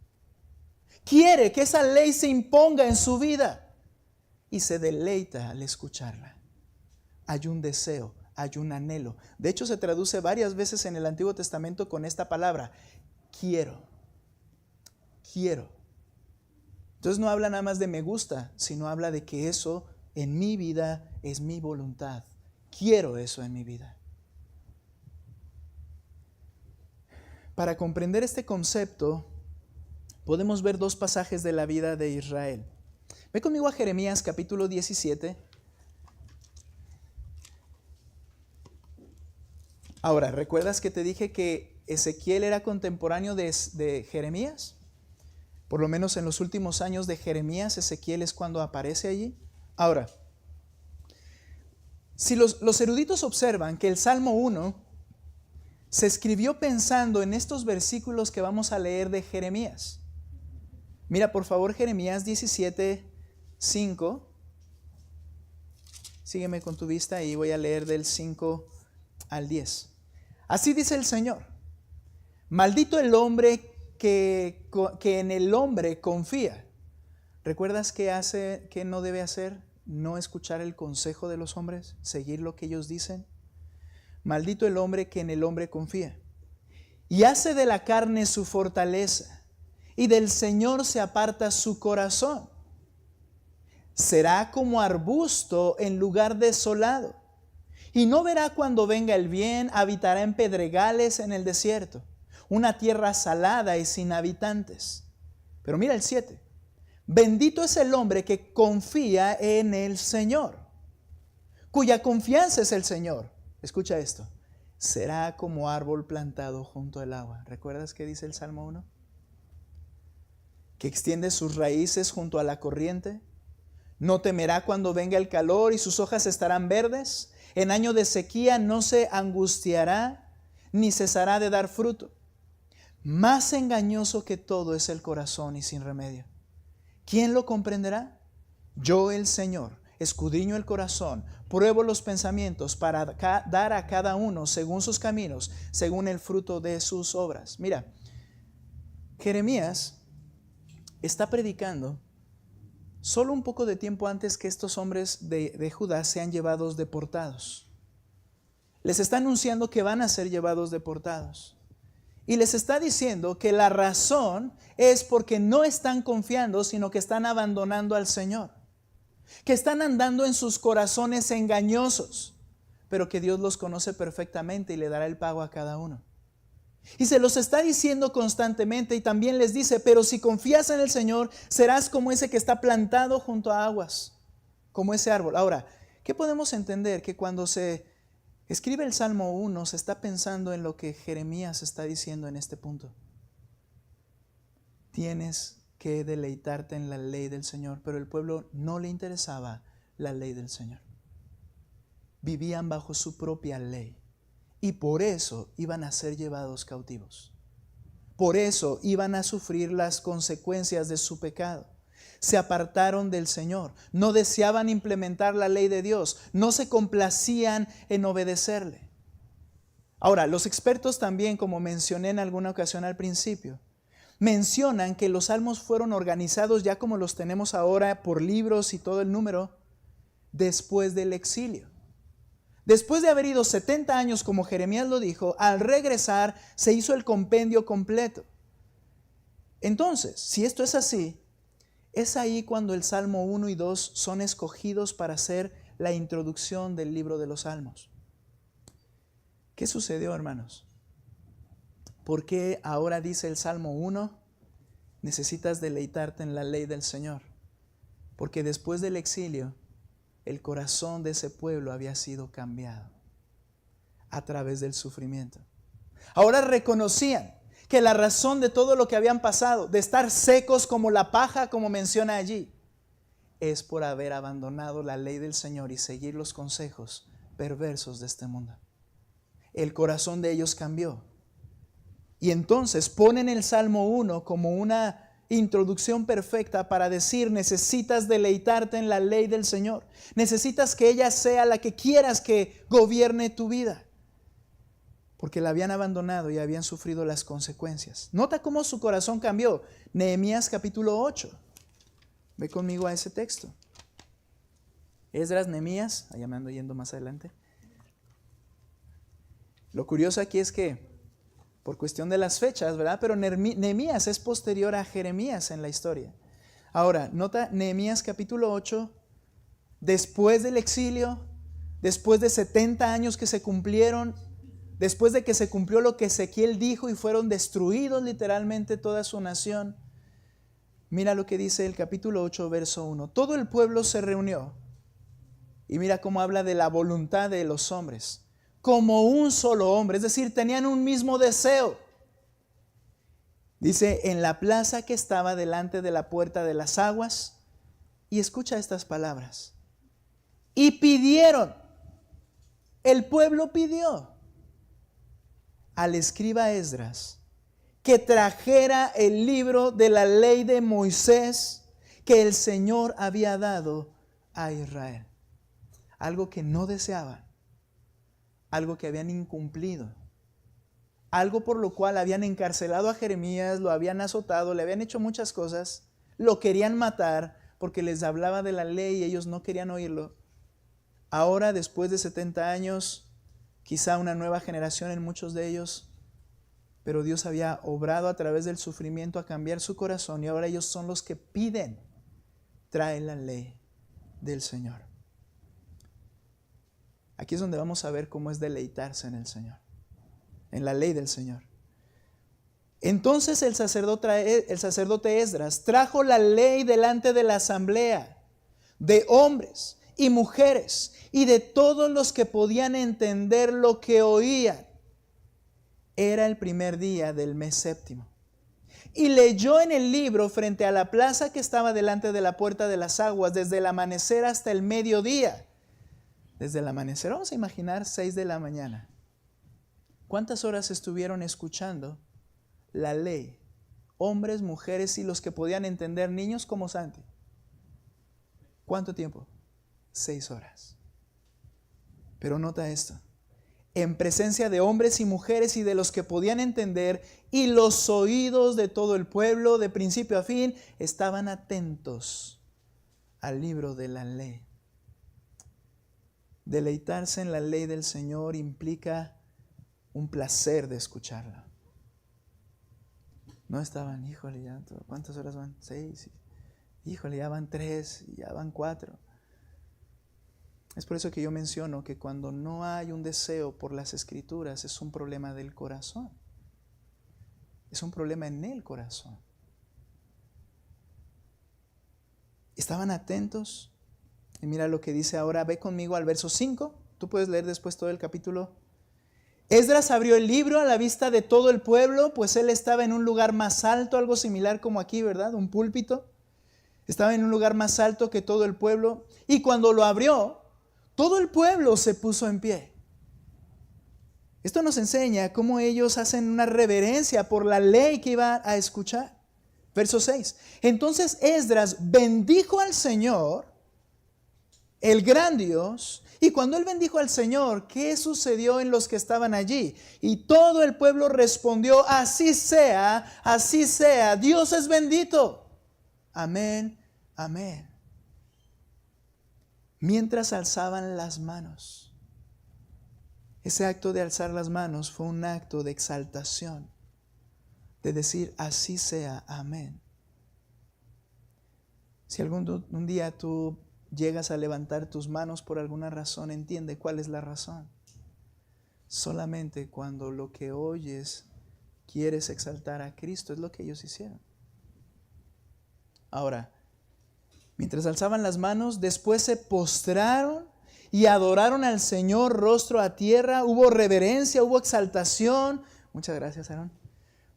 Quiere que esa ley se imponga en su vida y se deleita al escucharla. Hay un deseo, hay un anhelo. De hecho, se traduce varias veces en el Antiguo Testamento con esta palabra, quiero. Entonces no habla nada más de me gusta, sino habla de que eso en mi vida es mi voluntad. Quiero eso en mi vida. Para comprender este concepto, podemos ver dos pasajes de la vida de Israel. Ve conmigo a Jeremías capítulo 17. Ahora, ¿recuerdas que te dije que Ezequiel era contemporáneo de Jeremías? Por lo menos en los últimos años de Jeremías, Ezequiel es cuando aparece allí. Ahora, si los eruditos observan que el Salmo 1 se escribió pensando en estos versículos que vamos a leer de Jeremías. Mira, por favor, Jeremías 17:5. Sígueme con tu vista y voy a leer del 5 al 10. Así dice el Señor: maldito el hombre que en el hombre confía. ¿Recuerdas qué hace, qué no debe hacer no escuchar el consejo de los hombres, seguir lo que ellos dicen. Maldito el hombre que en el hombre confía y hace de la carne su fortaleza, y del Señor se aparta su corazón. Será como arbusto en lugar desolado, y no verá cuando venga el bien. Habitará en pedregales en el desierto, una tierra salada y sin habitantes. Pero mira el 7. Bendito es el hombre que confía en el Señor, cuya confianza es el Señor. Escucha esto. Será como árbol plantado junto al agua. ¿Recuerdas qué dice el Salmo 1? Que extiende sus raíces junto a la corriente. No temerá cuando venga el calor, y sus hojas estarán verdes. En año de sequía no se angustiará, ni cesará de dar fruto. Más engañoso que todo es el corazón y sin remedio. ¿Quién lo comprenderá? Yo, el Señor, escudriño el corazón, pruebo los pensamientos para dar a cada uno según sus caminos, según el fruto de sus obras. Mira, Jeremías está predicando solo un poco de tiempo antes que estos hombres de Judá sean llevados deportados. Les está anunciando que van a ser llevados deportados. Y les está diciendo que la razón es porque no están confiando, sino que están abandonando al Señor. Que están andando en sus corazones engañosos, pero que Dios los conoce perfectamente y le dará el pago a cada uno. Y se los está diciendo constantemente, y también les dice: pero si confías en el Señor, serás como ese que está plantado junto a aguas, como ese árbol. Ahora, ¿qué podemos entender? Que cuando se escribe el Salmo 1, se está pensando en lo que Jeremías está diciendo en este punto. Tienes que deleitarte en la ley del Señor, pero el pueblo no le interesaba la ley del Señor. Vivían bajo su propia ley. Y por eso iban a ser llevados cautivos. Por eso iban a sufrir las consecuencias de su pecado. Se apartaron del Señor. No deseaban implementar la ley de Dios. No se complacían en obedecerle. Ahora, los expertos también, como mencioné en alguna ocasión al principio, mencionan que los salmos fueron organizados ya como los tenemos ahora por libros y todo el número después del exilio. Después de haber ido 70 años, como Jeremías lo dijo, al regresar se hizo el compendio completo. Entonces, si esto es así, es ahí cuando el Salmo 1 y 2 son escogidos para hacer la introducción del libro de los Salmos. ¿Qué sucedió, hermanos? ¿Por qué ahora dice el Salmo 1? Necesitas deleitarte en la ley del Señor. Porque después del exilio, el corazón de ese pueblo había sido cambiado a través del sufrimiento. Ahora reconocían que la razón de todo lo que habían pasado, de estar secos como la paja, como menciona allí, es por haber abandonado la ley del Señor y seguir los consejos perversos de este mundo. El corazón de ellos cambió. Y entonces ponen el Salmo 1 como una introducción perfecta para decir: necesitas deleitarte en la ley del Señor. Necesitas que ella sea la que quieras que gobierne tu vida. Porque la habían abandonado y habían sufrido las consecuencias. Nota cómo su corazón cambió. Nehemías capítulo 8. Ve conmigo a ese texto. Esdras, Nehemías, allá me ando yendo más adelante. Lo curioso aquí es que, por cuestión de las fechas, ¿verdad? Pero Nehemías es posterior a Jeremías en la historia. Ahora, nota Nehemías capítulo 8, después del exilio, después de 70 años que se cumplieron, después de que se cumplió lo que Ezequiel dijo y fueron destruidos literalmente toda su nación. Mira lo que dice el capítulo 8, verso 1. Todo el pueblo se reunió. Y mira cómo habla de la voluntad de los hombres. Como un solo hombre, es decir, tenían un mismo deseo. Dice: en la plaza que estaba delante de la puerta de las aguas. Y escucha estas palabras. Y pidieron, el pueblo pidió al escriba Esdras que trajera el libro de la ley de Moisés que el Señor había dado a Israel. Algo que no deseaban. Algo que habían incumplido, algo por lo cual habían encarcelado a Jeremías, lo habían azotado, le habían hecho muchas cosas, lo querían matar porque les hablaba de la ley y ellos no querían oírlo. Ahora, después de 70 años, quizá una nueva generación en muchos de ellos, pero Dios había obrado a través del sufrimiento a cambiar su corazón y ahora ellos son los que piden, trae la ley del Señor. Aquí es donde vamos a ver cómo es deleitarse en el Señor, en la ley del Señor. Entonces el sacerdote Esdras trajo la ley delante de la asamblea de hombres y mujeres y de todos los que podían entender lo que oían. Era el primer día del mes séptimo. Y leyó en el libro frente a la plaza que estaba delante de la puerta de las aguas desde el amanecer hasta el mediodía. Desde el amanecer, vamos a imaginar 6 de la mañana. ¿Cuántas horas estuvieron escuchando la ley? Hombres, mujeres y los que podían entender, niños como Santi. ¿Cuánto tiempo? 6 horas. Pero nota esto. En presencia de hombres y mujeres y de los que podían entender, y los oídos de todo el pueblo, de principio a fin, estaban atentos al libro de la ley. Deleitarse en la ley del Señor implica un placer de escucharla. No estaban, híjole, ya, ¿cuántas horas van? 6. Híjole, ya van 3, ya van 4. Es por eso que yo menciono que cuando no hay un deseo por las Escrituras es un problema del corazón. Es un problema en el corazón. Estaban atentos. Y mira lo que dice ahora, ve conmigo al verso 5. Tú puedes leer después todo el capítulo. Esdras abrió el libro a la vista de todo el pueblo, pues él estaba en un lugar más alto, algo similar como aquí, ¿verdad? Un púlpito. Estaba en un lugar más alto que todo el pueblo. Y cuando lo abrió, todo el pueblo se puso en pie. Esto nos enseña cómo ellos hacen una reverencia por la ley que iban a escuchar. Verso 6. Entonces Esdras bendijo al Señor, el gran Dios, y cuando él bendijo al Señor, ¿qué sucedió en los que estaban allí? Y todo el pueblo respondió, así sea, Dios es bendito. Amén, amén. Mientras alzaban las manos. Ese acto de alzar las manos fue un acto de exaltación, de decir, así sea, amén. Si un día tú llegas a levantar tus manos por alguna razón, entiende cuál es la razón. Solamente cuando lo que oyes quieres exaltar a Cristo, es lo que ellos hicieron. Ahora, mientras alzaban las manos, después se postraron y adoraron al Señor rostro a tierra. Hubo reverencia, hubo exaltación. Muchas gracias, Aarón.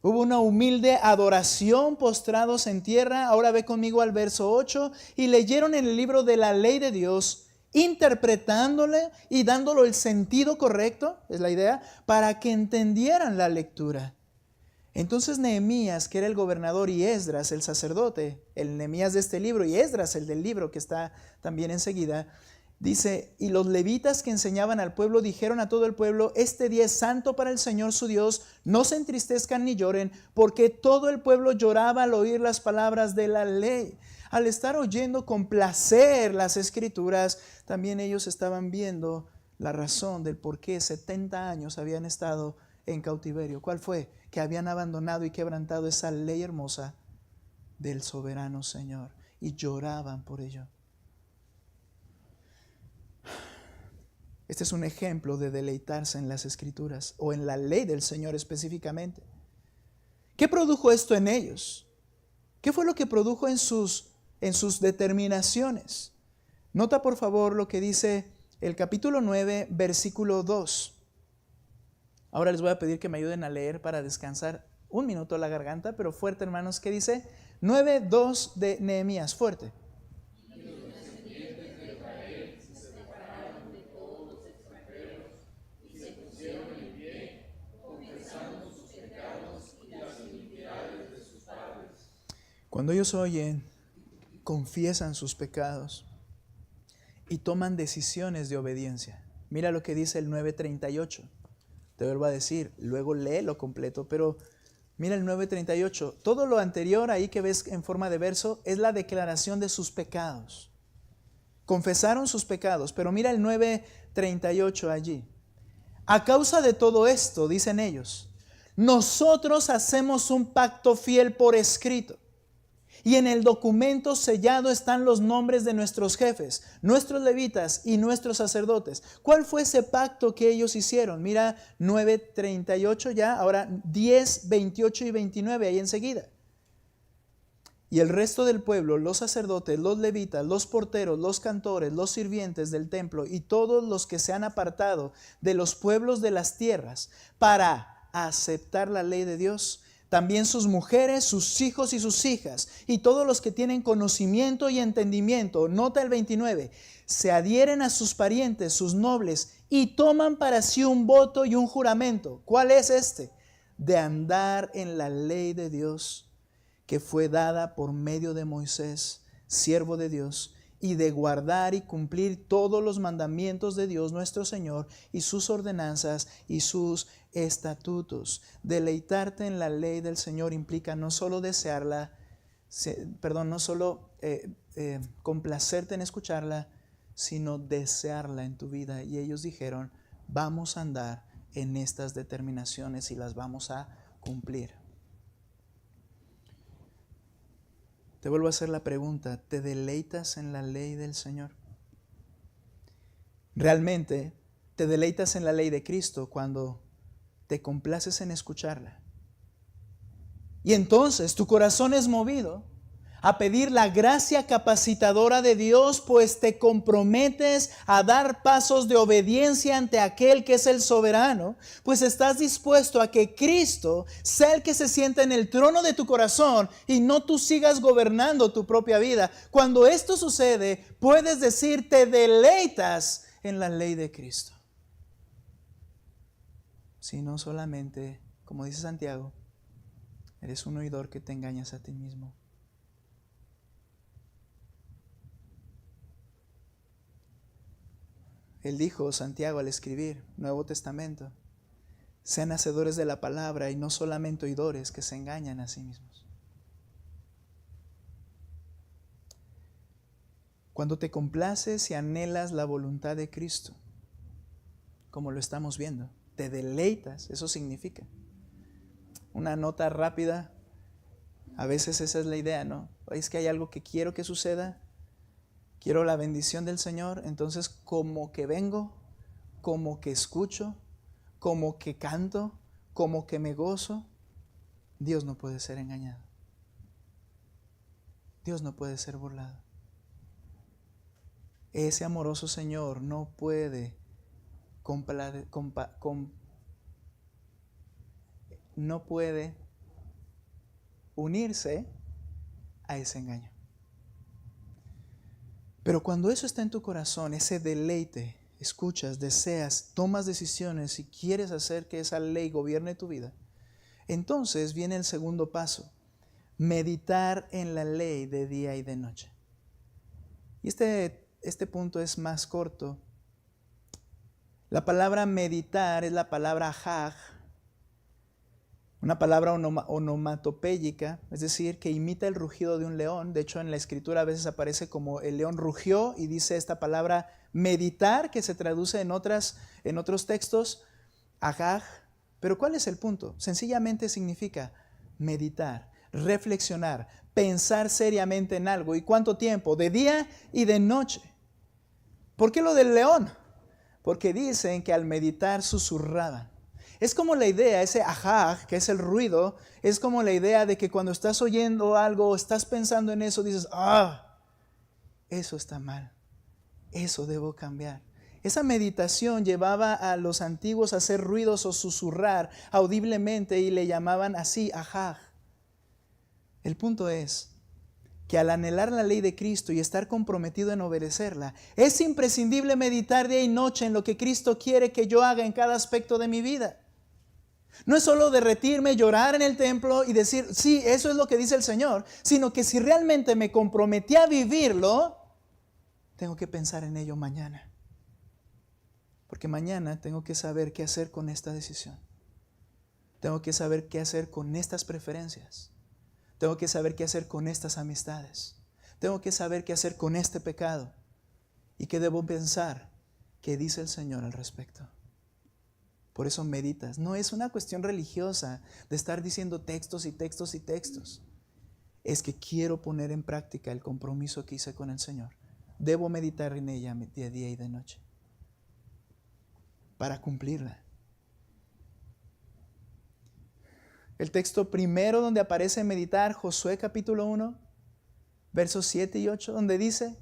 Hubo una humilde adoración postrados en tierra. Ahora ve conmigo al verso 8. Y leyeron en el libro de la ley de Dios, interpretándole y dándolo el sentido correcto, es la idea, para que entendieran la lectura. Entonces Nehemías, que era el gobernador, y Esdras, el sacerdote, el Nehemías de este libro y Esdras, el del libro que está también enseguida, dice, y los levitas que enseñaban al pueblo dijeron a todo el pueblo, este día es santo para el Señor su Dios, no se entristezcan ni lloren, porque todo el pueblo lloraba al oír las palabras de la ley. Al estar oyendo con placer las Escrituras, también ellos estaban viendo la razón del por qué 70 años habían estado en cautiverio. ¿Cuál fue? Que habían abandonado y quebrantado esa ley hermosa del soberano Señor y lloraban por ello. Este es un ejemplo de deleitarse en las Escrituras o en la ley del Señor específicamente. ¿Qué produjo esto en ellos? ¿Qué fue lo que produjo en sus determinaciones? Nota por favor lo que dice el capítulo 9, versículo 2. Ahora les voy a pedir que me ayuden a leer para descansar un minuto la garganta, pero fuerte, hermanos. ¿Qué dice? 9:2 de Nehemías, fuerte. Cuando ellos oyen, confiesan sus pecados y toman decisiones de obediencia. Mira lo que dice el 9:38. Te vuelvo a decir, luego léelo completo, pero Mira el 9:38. Todo lo anterior ahí que ves en forma de verso es la declaración de sus pecados. Confesaron sus pecados, pero mira el 9:38 allí. A causa de todo esto, dicen ellos, nosotros hacemos un pacto fiel por escrito. Y en el documento sellado están los nombres de nuestros jefes, nuestros levitas y nuestros sacerdotes. ¿Cuál fue ese pacto que ellos hicieron? Mira 9:38 ya, ahora 10, 28 y 29 ahí enseguida. Y el resto del pueblo, los sacerdotes, los levitas, los porteros, los cantores, los sirvientes del templo y todos los que se han apartado de los pueblos de las tierras para aceptar la ley de Dios, también sus mujeres, sus hijos y sus hijas, y todos los que tienen conocimiento y entendimiento, nota el 29, se adhieren a sus parientes, sus nobles, y toman para sí un voto y un juramento. ¿Cuál es este? De andar en la ley de Dios, que fue dada por medio de Moisés, siervo de Dios, y de guardar y cumplir todos los mandamientos de Dios nuestro Señor y sus ordenanzas y sus estatutos. Deleitarte en la ley del Señor implica no solo desearla, no solo complacerte en escucharla, sino desearla en tu vida. Y ellos dijeron, vamos a andar en estas determinaciones y las vamos a cumplir. Te vuelvo a hacer la pregunta, ¿te deleitas en la ley del Señor? ¿Realmente te deleitas en la ley de Cristo cuando te complaces en escucharla? Y entonces tu corazón es movido a pedir la gracia capacitadora de Dios, pues te comprometes a dar pasos de obediencia ante aquel que es el soberano, pues estás dispuesto a que Cristo sea el que se sienta en el trono de tu corazón y no tú sigas gobernando tu propia vida. Cuando esto sucede, puedes decir, te deleitas en la ley de Cristo. Si no solamente, como dice Santiago, eres un oidor que te engañas a ti mismo. Él dijo, Santiago, al escribir Nuevo Testamento, sean hacedores de la palabra y no solamente oidores que se engañan a sí mismos. Cuando te complaces y anhelas la voluntad de Cristo, como lo estamos viendo, te deleitas, eso significa. Una nota rápida, a veces esa es la idea, ¿no? Es que hay algo que quiero que suceda, quiero la bendición del Señor, entonces como que vengo, como que escucho, como que canto, como que me gozo. Dios no puede ser engañado. Dios no puede ser burlado. Ese amoroso Señor no puede no puede unirse a ese engaño. Pero cuando eso está en tu corazón, ese deleite, escuchas, deseas, tomas decisiones y quieres hacer que esa ley gobierne tu vida, entonces viene el segundo paso, meditar en la ley de día y de noche. Y este punto es más corto. La palabra meditar es la palabra hag, una palabra onomatopéyica, es decir, que imita el rugido de un león. De hecho, en la escritura a veces aparece como el león rugió y dice esta palabra meditar, que se traduce en otros textos, hagag. Pero ¿cuál es el punto? Sencillamente significa meditar, reflexionar, pensar seriamente en algo. ¿Y cuánto tiempo? De día y de noche. ¿Por qué lo del león? Porque dicen que al meditar susurraban. Es como la idea, ese ajá, que es el ruido, es como la idea de que cuando estás oyendo algo, estás pensando en eso, dices, eso está mal, eso debo cambiar. Esa meditación llevaba a los antiguos a hacer ruidos o susurrar audiblemente y le llamaban así, ajá. El punto es que al anhelar la ley de Cristo y estar comprometido en obedecerla, es imprescindible meditar día y noche en lo que Cristo quiere que yo haga en cada aspecto de mi vida. No es solo derretirme, llorar en el templo y decir, sí, eso es lo que dice el Señor, sino que si realmente me comprometí a vivirlo, tengo que pensar en ello mañana. Porque mañana tengo que saber qué hacer con esta decisión. Tengo que saber qué hacer con estas preferencias. Tengo que saber qué hacer con estas amistades. Tengo que saber qué hacer con este pecado. ¿Y qué debo pensar? ¿Qué dice el Señor al respecto? Por eso meditas. No es una cuestión religiosa de estar diciendo textos y textos y textos. Es que quiero poner en práctica el compromiso que hice con el Señor. Debo meditar en ella de día y de noche para cumplirla. El texto primero donde aparece meditar, Josué capítulo 1, versos 7 y 8, donde dice: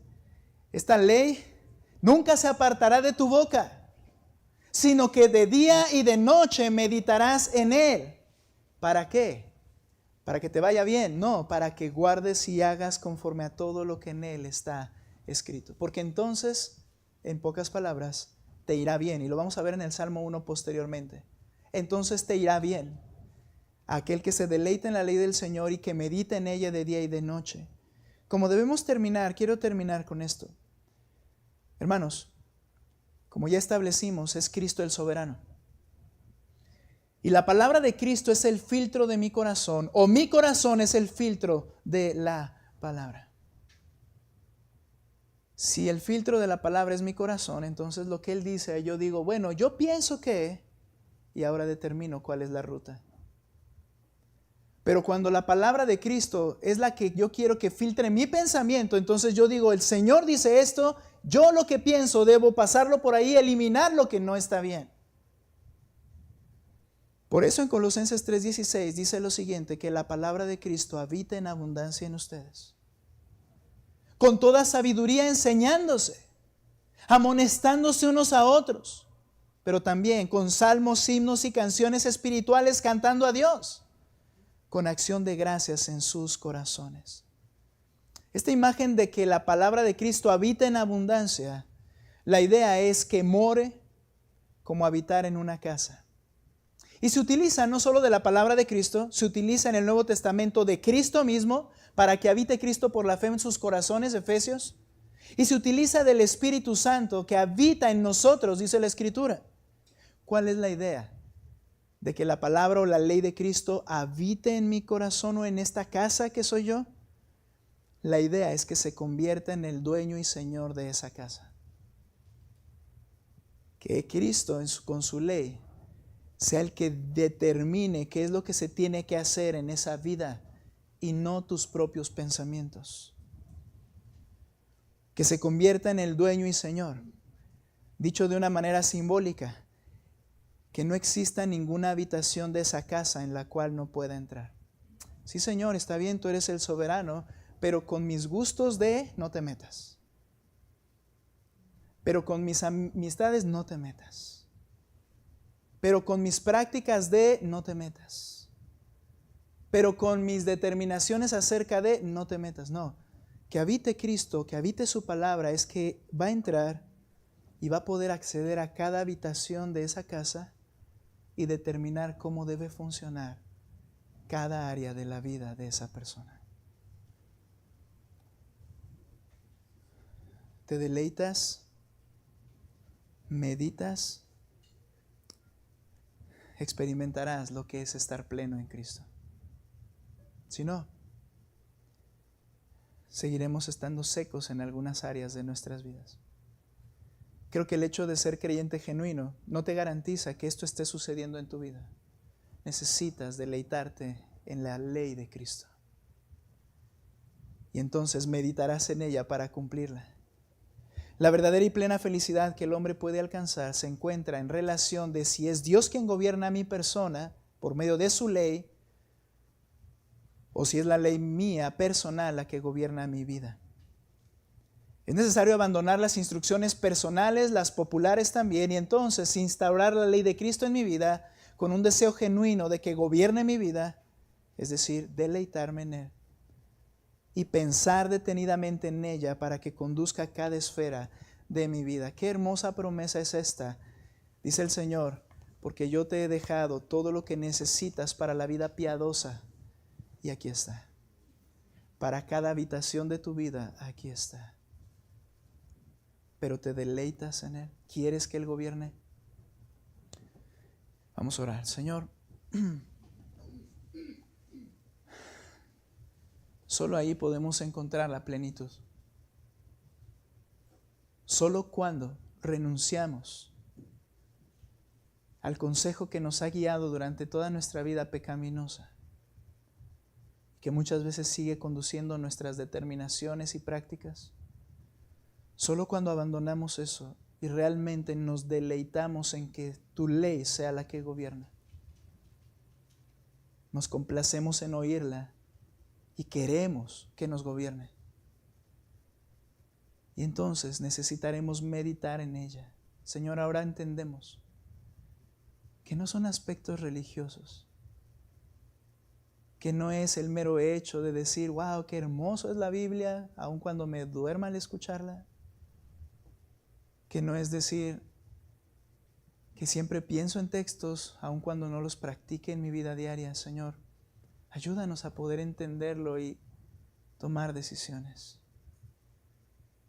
esta ley nunca se apartará de tu boca, sino que de día y de noche meditarás en él. ¿Para qué? ¿Para que te vaya bien? No, para que guardes y hagas conforme a todo lo que en él está escrito. Porque entonces, en pocas palabras, te irá bien. Y lo vamos a ver en el Salmo 1 posteriormente. Entonces te irá bien. Aquel que se deleita en la ley del Señor y que medita en ella de día y de noche. Como debemos terminar, quiero terminar con esto. Hermanos, como ya establecimos, es Cristo el soberano. Y la palabra de Cristo es el filtro de mi corazón, o mi corazón es el filtro de la palabra. Si el filtro de la palabra es mi corazón, entonces lo que Él dice, yo digo, bueno, yo pienso que, y ahora determino cuál es la ruta. Pero cuando la palabra de Cristo es la que yo quiero que filtre mi pensamiento, entonces yo digo, el Señor dice esto, yo lo que pienso debo pasarlo por ahí, eliminar lo que no está bien. Por eso en Colosenses 3:16 dice lo siguiente, que la palabra de Cristo habita en abundancia en ustedes, con toda sabiduría enseñándose, amonestándose unos a otros, pero también con salmos, himnos y canciones espirituales cantando a Dios, con acción de gracias en sus corazones. Esta imagen de que la palabra de Cristo habita en abundancia, la idea es que more como habitar en una casa. Y se utiliza no solo de la palabra de Cristo, se utiliza en el Nuevo Testamento de Cristo mismo, para que habite Cristo por la fe en sus corazones, Efesios. Y se utiliza del Espíritu Santo que habita en nosotros, dice la Escritura. ¿Cuál es la idea? De que la palabra o la ley de Cristo habite en mi corazón o en esta casa que soy yo. La idea es que se convierta en el dueño y señor de esa casa. Que Cristo con su ley sea el que determine qué es lo que se tiene que hacer en esa vida y no tus propios pensamientos. Que se convierta en el dueño y señor. Dicho de una manera simbólica, que no exista ninguna habitación de esa casa en la cual no pueda entrar. Sí, Señor, está bien, tú eres el soberano, pero con mis gustos no te metas. Pero con mis amistades no te metas. Pero con mis prácticas no te metas. Pero con mis determinaciones acerca no te metas. No, que habite Cristo, que habite su palabra, es que va a entrar y va a poder acceder a cada habitación de esa casa y determinar cómo debe funcionar cada área de la vida de esa persona. ¿Te deleitas? ¿Meditas? Experimentarás lo que es estar pleno en Cristo. Si no, seguiremos estando secos en algunas áreas de nuestras vidas. Creo que el hecho de ser creyente genuino no te garantiza que esto esté sucediendo en tu vida. Necesitas deleitarte en la ley de Cristo. Y entonces meditarás en ella para cumplirla. La verdadera y plena felicidad que el hombre puede alcanzar se encuentra en relación de si es Dios quien gobierna a mi persona por medio de su ley o si es la ley mía personal la que gobierna mi vida. Es necesario abandonar las instrucciones personales, las populares también, y entonces instaurar la ley de Cristo en mi vida con un deseo genuino de que gobierne mi vida, es decir, deleitarme en Él y pensar detenidamente en ella para que conduzca cada esfera de mi vida. Qué hermosa promesa es esta, dice el Señor, porque yo te he dejado todo lo que necesitas para la vida piadosa, y aquí está. Para cada habitación de tu vida, aquí está. Pero te deleitas en Él. ¿Quieres que Él gobierne? Vamos a orar. Señor, Solo ahí podemos encontrar la plenitud. Solo cuando renunciamos al consejo que nos ha guiado durante toda nuestra vida pecaminosa, que muchas veces sigue conduciendo nuestras determinaciones y prácticas. Solo cuando abandonamos eso y realmente nos deleitamos en que tu ley sea la que gobierna, nos complacemos en oírla y queremos que nos gobierne. Y entonces necesitaremos meditar en ella. Señor, ahora entendemos que no son aspectos religiosos, que no es el mero hecho de decir, wow, qué hermoso es la Biblia, aun cuando me duerma al escucharla, que no es decir que siempre pienso en textos, aun cuando no los practique en mi vida diaria. Señor, ayúdanos a poder entenderlo y tomar decisiones.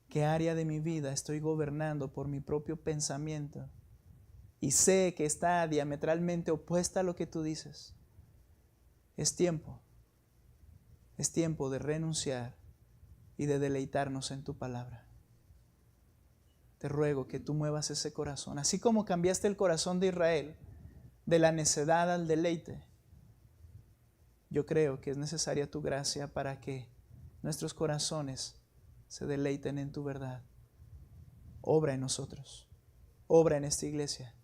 ¿Qué área de mi vida estoy gobernando por mi propio pensamiento? Y sé que está diametralmente opuesta a lo que tú dices. Es tiempo de renunciar y de deleitarnos en tu palabra. Te ruego que tú muevas ese corazón, así como cambiaste el corazón de Israel de la necedad al deleite. Yo creo que es necesaria tu gracia para que nuestros corazones se deleiten en tu verdad. Obra en nosotros, obra en esta iglesia.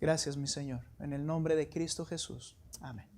Gracias, mi Señor, en el nombre de Cristo Jesús. Amén.